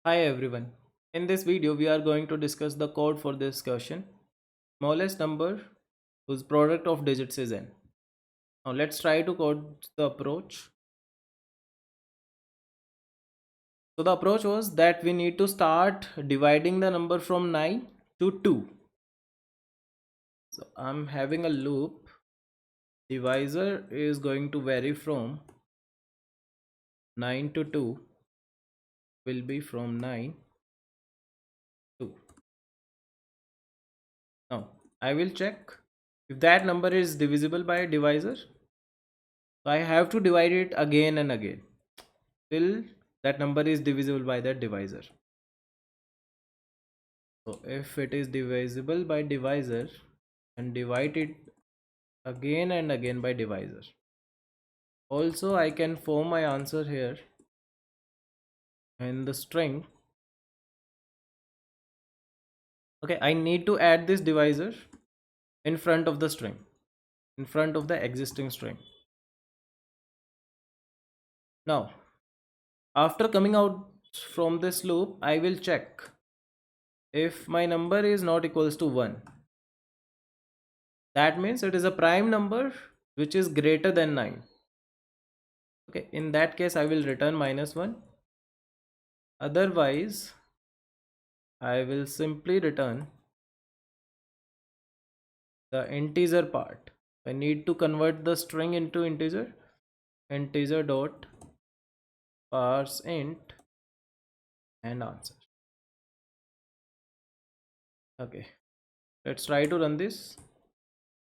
Hi everyone. In this video, we are going to discuss the code for this question. Smallest number whose product of digits is n. Now let's try to code the approach. So the approach was that we need to start dividing the number from 9 to 2. So I'm having a loop. Divisor is going to vary from 9 to 2 will be from 9 to 2. Now I will check if that number is divisible by a divisor. So I have to divide it again and again till that number is divisible by that divisor. So if it is divisible by divisor and divide it again and again by divisor. Also I can form my answer here in the string. Okay, I need to add this divisor in front of the string, in front of the existing string. Now after coming out from this loop, I will check if my number is not equals to 1. That means it is a prime number which is greater than 9. Okay, in that case I will return -1. Otherwise I will simply return the integer part. I need to convert the string into integer. Integer dot parse int and answer. Okay, let's try to run this.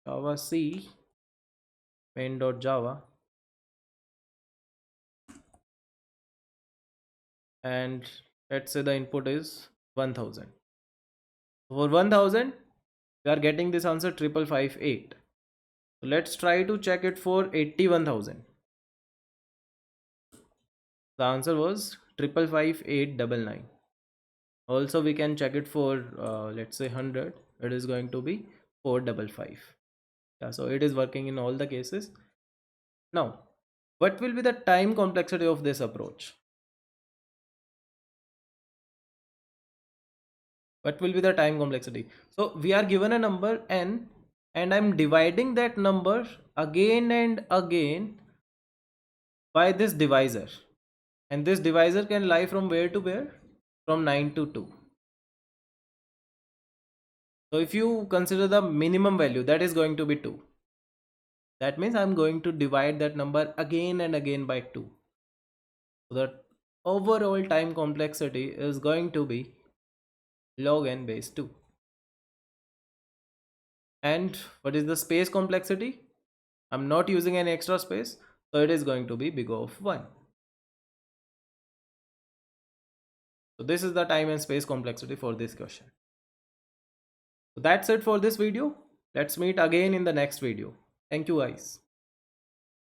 Java C main.java, and let's say the input is 1000. For 1000 we are getting this answer 5558. So let's try to check it for 81,000. The answer was 555899. Also we can check it for let's say 100. It is going to be 455. Yeah, so it is working in all the cases. Now what will be the time complexity of this approach? What will be the time complexity? So we are given a number n and I'm dividing that number again and again by this divisor, and this divisor can lie from where to where? From 9 to 2. So if you consider the minimum value, that is going to be 2. That means I'm going to divide that number again and again by 2. So the overall time complexity is going to be log n base 2. And what is the space complexity? I'm not using any extra space, so it is going to be big of 1. So this is the time and space complexity for this question. So that's it for this video. Let's meet again in the next video. Thank you guys.